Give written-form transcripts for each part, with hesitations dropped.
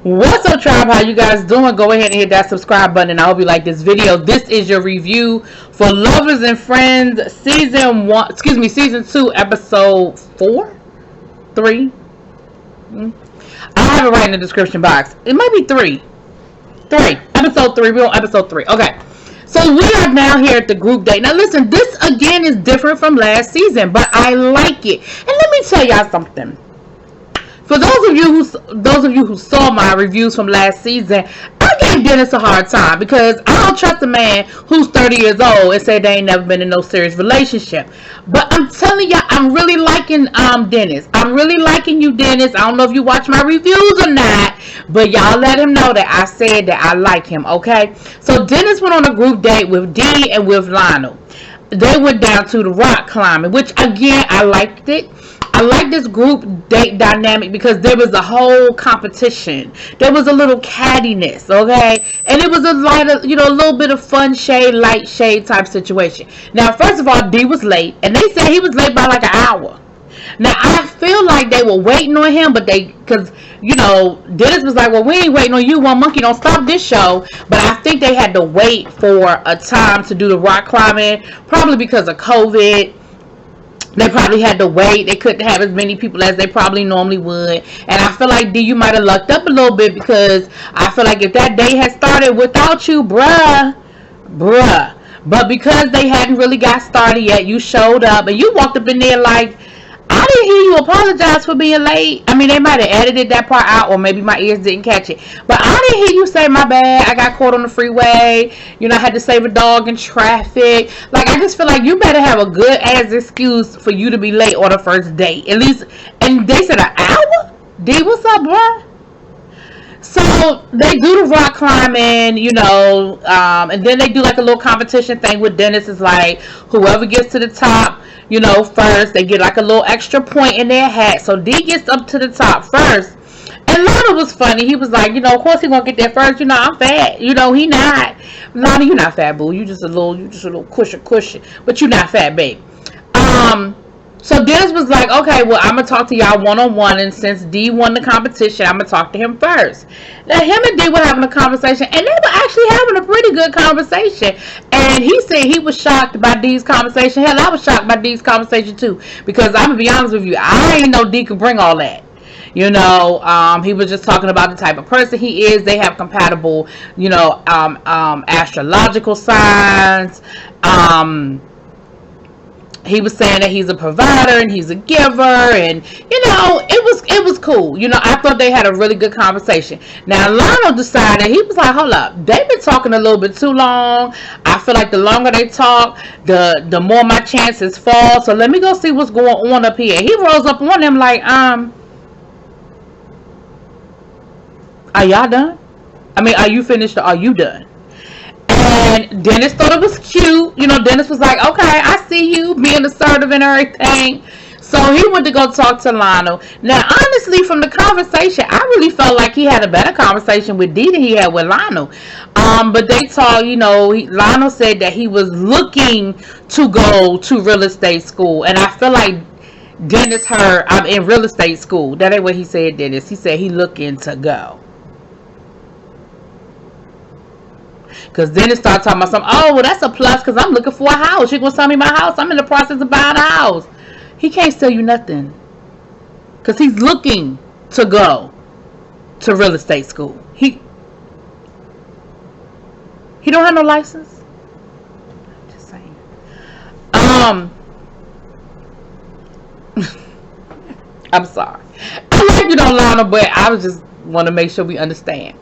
What's up, tribe? How you guys doing? Go ahead and hit that subscribe button, and I hope you like this video. This is your review for Lovers and Friends season 2, episode 4, 3. I have it right in the description box. It might be 3. Episode 3. We're on episode 3. Okay. So we are now here at the group date. Now listen, this again is different from last season, but I like it. And let me tell y'all something. For those of you who saw my reviews from last season, I gave Dennis a hard time because I don't trust a man who's 30 years old and say they ain't never been in no serious relationship. But I'm telling y'all, I'm really liking Dennis. I'm really liking you, Dennis. I don't know if you watch my reviews or not, but y'all let him know that I said that I like him, okay? So Dennis went on a group date with Dee and with Lionel. They went down to the rock climbing, which again, I liked it. I like this group date dynamic because there was a whole competition. There was a little cattiness, okay? And it was a little bit of fun shade, light shade type situation. Now, first of all, D was late, and they said he was late by like an hour. Now, I feel like they were waiting on him, but because, Dennis was like, well, we ain't waiting on you. One monkey don't stop this show. But I think they had to wait for a time to do the rock climbing, probably because of COVID. They probably had to wait. They couldn't have as many people as they probably normally would. And I feel like, D, you might have lucked up a little bit because I feel like if that day had started without you, bruh. But because they hadn't really got started yet, you showed up and you walked up in there like, I didn't hear you apologize for being late. I mean, they might have edited that part out, or maybe my ears didn't catch it. But I didn't hear you say, my bad, I got caught on the freeway. I had to save a dog in traffic. Like, I just feel like you better have a good ass excuse for you to be late on the first date. At least, and they said an hour? D, what's up, bro? So they do the rock climbing, and then they do like a little competition thing with Dennis. Is like whoever gets to the top, first, they get like a little extra point in their hat. So D gets up to the top first. And Lana was funny. He was like, of course he gonna get there first. I'm fat. He not. Lana, you not fat, boo. You just a little cushion. But you not fat, babe. So Dennis was like, okay, well, I'm going to talk to y'all one-on-one, and since D won the competition, I'm going to talk to him first. Now, him and D were having a conversation, and they were actually having a pretty good conversation, and he said he was shocked by D's conversation. Hell, I was shocked by D's conversation, too, because I'm going to be honest with you, I didn't know D could bring all that. He was just talking about the type of person he is. They have compatible, astrological signs. He was saying that he's a provider and he's a giver, and it was cool. I thought they had a really good conversation. Now Lionel decided, he was like, hold up, they've been talking a little bit too long. I feel like the longer they talk, the more my chances fall. So let me go see what's going on up here. He rolls up on them like, are y'all done? I mean, are you finished or are you done? And Dennis thought it was cute. Dennis was like, okay, I see you being assertive and everything. So he went to go talk to Lionel. Now, honestly, from the conversation, I really felt like he had a better conversation with Dee than he had with Lionel. But they talked, Lionel said that he was looking to go to real estate school. And I feel like Dennis heard, I'm in real estate school. That ain't what he said, Dennis. He said he looking to go. Because then it started talking about something. Oh, well, that's a plus because I'm looking for a house. You're going to sell me my house. I'm in the process of buying a house. He can't sell you nothing. Because he's looking to go to real estate school. He don't have no license. I'm just saying. I'm sorry. I like you don't line up, but I was just want to make sure we understand.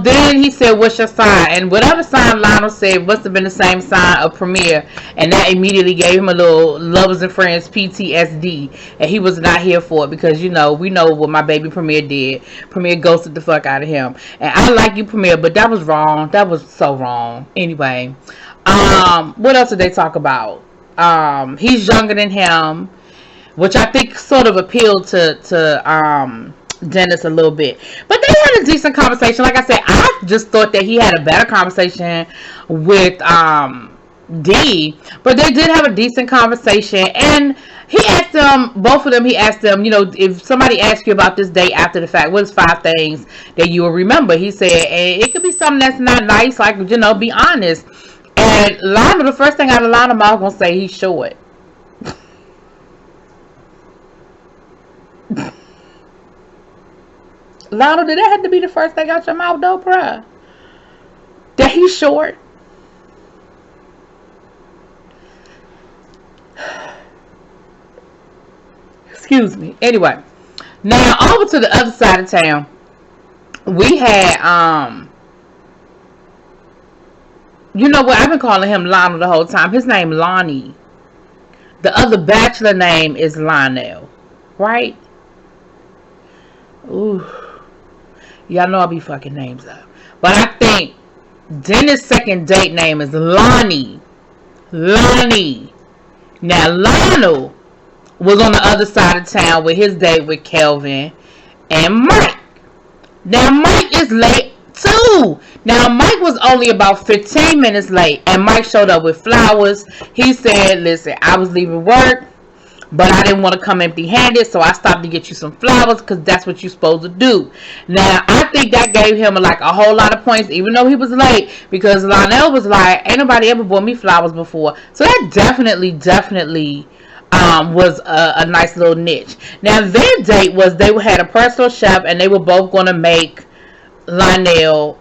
Then he said, what's your sign? And whatever sign Lionel said must have been the same sign of Premier. And that immediately gave him a little Lovers and Friends PTSD. And he was not here for it because, we know what my baby Premier did. Premier ghosted the fuck out of him. And I like you, Premier, but that was wrong. That was so wrong. Anyway, what else did they talk about? He's younger than him, which I think sort of appealed to Dennis a little bit. But they had a decent conversation. Like I said, I just thought that he had a better conversation with D. But they did have a decent conversation, and he asked them, both of them, he asked them, if somebody asks you about this day after the fact, what's 5 things that you will remember? He said, and it could be something that's not nice, like, be honest. And Lionel, the first thing out of Lionel mouth gonna say he's short. Lionel, did that have to be the first thing out your mouth though, bruh? That he's short? Excuse me. Anyway, now over to the other side of town, we had you know what? I've been calling him Lionel the whole time. His name Lonnie. The other bachelor name is Lionel, right? Ooh, y'all know I'll be fucking names up, but I think Dennis' second date name is Lonnie. Lonnie. Now Lionel was on the other side of town with his date with Kelvin and Mike. Now Mike is late too. Now Mike was only about 15 minutes late, and Mike showed up with flowers. He said, listen, I was leaving work, but I didn't want to come empty-handed, so I stopped to get you some flowers because that's what you're supposed to do. Now, I think that gave him like a whole lot of points, even though he was late, because Lionel was like, ain't nobody ever bought me flowers before. So that definitely was a nice little niche. Now, their date was they had a personal chef, and they were both going to make Lionel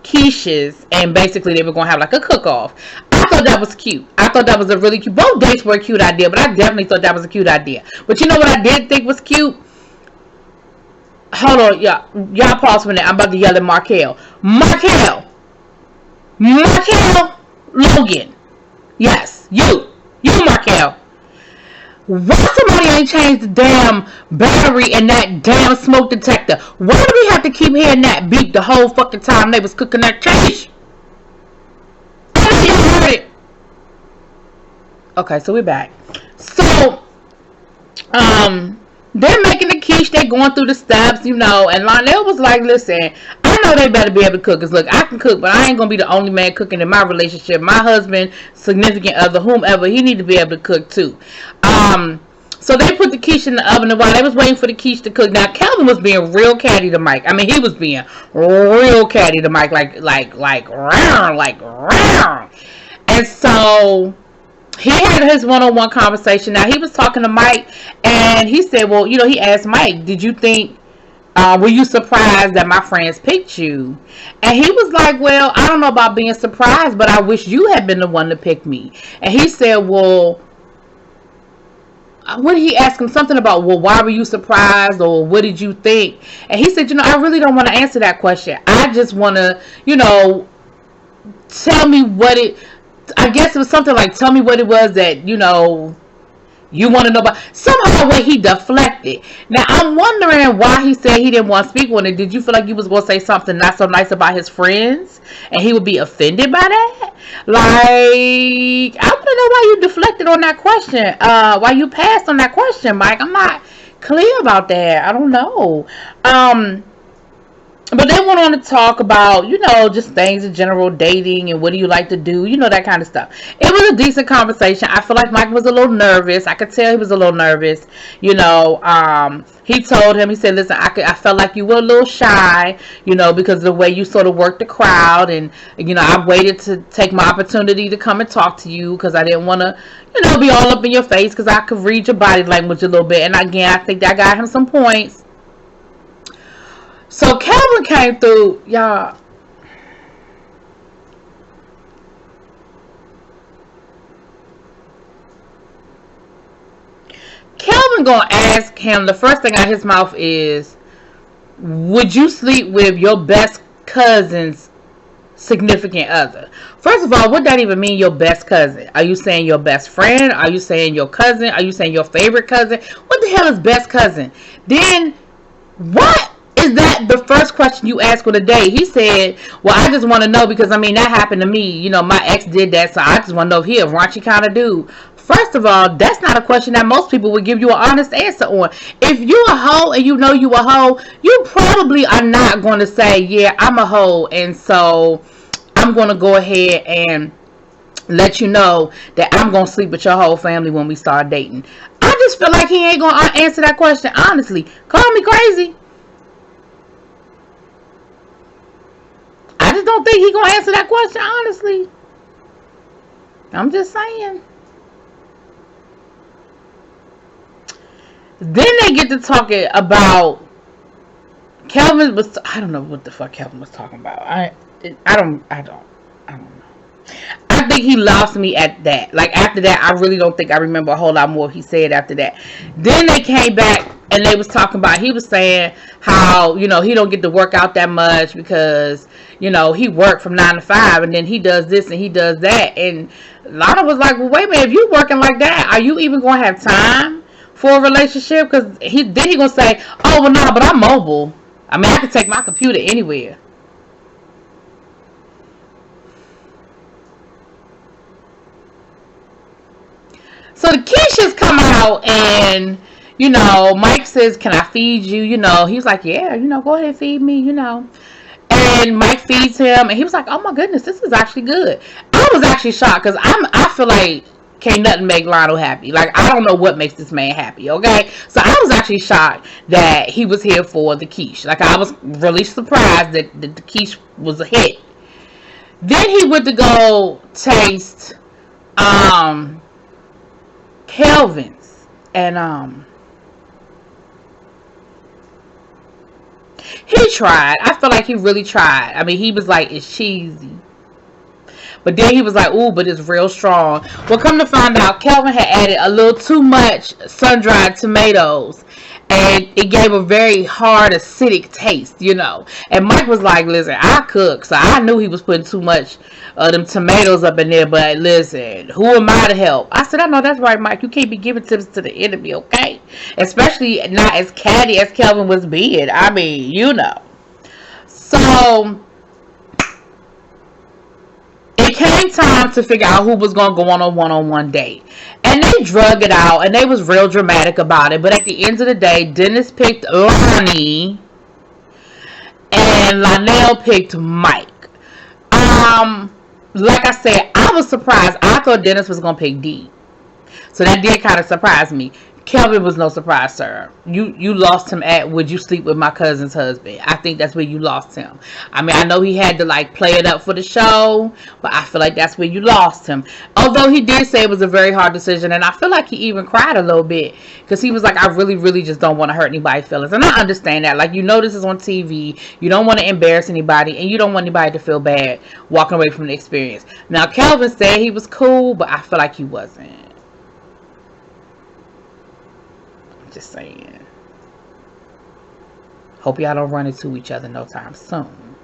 quiches, and basically they were going to have like a cook-off. I thought that was cute. I thought that was a really cute. Both dates were a cute idea, but I definitely thought that was a cute idea. But you know what I did think was cute? Hold on, y'all pause for a minute. I'm about to yell at Markel. Markel Logan. Yes, you Markel. Why somebody ain't changed the damn battery in that damn smoke detector? Why do we have to keep hearing that beep the whole fucking time they was cooking that quiche? Okay, so we're back. So, they're making the quiche, they're going through the steps, and Lionel was like, listen, I know they better be able to cook, because look, I can cook, but I ain't going to be the only man cooking in my relationship. My husband, significant other, whomever, he need to be able to cook too. So they put the quiche in the oven, and while they was waiting for the quiche to cook, now Kelvin was being real catty to Mike. I mean, he was being real catty to Mike, like round. And so he had his one-on-one conversation. Now, he was talking to Mike, and he said, well, he asked Mike, did you think, were you surprised that my friends picked you? And he was like, well, I don't know about being surprised, but I wish you had been the one to pick me. And he said, well, what did he ask him? Something about, well, why were you surprised, or what did you think? And he said, I really don't want to answer that question. I just want to, tell me what it, I guess it was something like, tell me what it was that, you want to know about. Somehow way he deflected. Now, I'm wondering why he said he didn't want to speak on it. Did you feel like you was going to say something not so nice about his friends, and he would be offended by that? Like, I want to know why you deflected on that question. Why you passed on that question, Mike. I'm not clear about that. I don't know. But they went on to talk about, just things in general, dating, and what do you like to do, that kind of stuff. It was a decent conversation. I feel like Mike was a little nervous. I could tell he was a little nervous. He told him, he said, listen, I felt like you were a little shy, because of the way you sort of worked the crowd. And, I waited to take my opportunity to come and talk to you, because I didn't want to, be all up in your face, because I could read your body language a little bit. And again, I think that got him some points. So Kelvin came through, y'all. Kelvin gonna ask him, the first thing out of his mouth is, would you sleep with your best cousin's significant other? First of all, what that even mean, your best cousin? Are you saying your best friend? Are you saying your cousin? Are you saying your favorite cousin? What the hell is best cousin? Then, what? Is that the first question you ask on a date? He said, well, I just want to know, because that happened to me. My ex did that, so I just want to know if he a raunchy kind of dude. First of all, that's not a question that most people would give you an honest answer on. If you a hoe and you a hoe, you probably are not going to say, yeah, I'm a hoe, and so I'm going to go ahead and let you know that I'm gonna sleep with your whole family when we start dating. I just feel like he ain't gonna answer that question honestly. Call me crazy. I just don't think he gonna answer that question honestly. I'm just saying. Then they get to talking about Kelvin was. I don't know what the fuck Kelvin was talking about. I don't know. I think he lost me at that. Like after that, I really don't think I remember a whole lot more he said after that. Then they came back and they was talking about. He was saying how he don't get to work out that much because he worked from 9 to 5 and then he does this and he does that. And Lana was like, well, wait a minute, if you working like that, are you even gonna have time for a relationship? Because he gonna say, oh well, no, but I'm mobile. I mean, I can take my computer anywhere. So the Keishas come out and Mike says, can I feed you? He's like, yeah, go ahead and feed me, And Mike feeds him and he was like, oh my goodness, this is actually good. I was actually shocked because I feel like can't nothing make Lionel happy. Like, I don't know what makes this man happy, okay? So I was actually shocked that he was here for the quiche. Like, I was really surprised that the quiche was a hit. Then he went to go taste Kelvin's. And he tried. I feel like he really tried. I mean, he was like, it's cheesy. But then he was like, ooh, but it's real strong. Well, come to find out, Kelvin had added a little too much sun-dried tomatoes. And it gave a very hard, acidic taste, And Mike was like, listen, I cook. So I knew he was putting too much of them tomatoes up in there. But listen, who am I to help? I said, I know that's right, Mike. You can't be giving tips to the enemy, okay? Especially not as catty as Kelvin was being. I mean, So it came time to figure out who was going to go on a one-on-one date. And they drug it out, and they was real dramatic about it. But at the end of the day, Dennis picked Lonnie, and Lionel picked Mike. Like I said, I was surprised. I thought Dennis was going to pick D. So that did kind of surprise me. Kelvin was no surprise, sir. You lost him at would you sleep with my cousin's husband. I think that's where you lost him. I mean, I know he had to play it up for the show, but I feel like that's where you lost him. Although he did say it was a very hard decision, and I feel like he even cried a little bit because he was like, I really, really just don't want to hurt anybody's feelings. And I understand that. This is on TV. You don't want to embarrass anybody, and you don't want anybody to feel bad walking away from the experience. Now, Kelvin said he was cool, but I feel like he wasn't. Just saying. Hope y'all don't run into each other no time soon.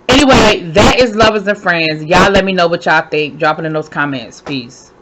Anyway, that is Lovers and Friends. Y'all let me know what y'all think. Drop it in those comments. Peace.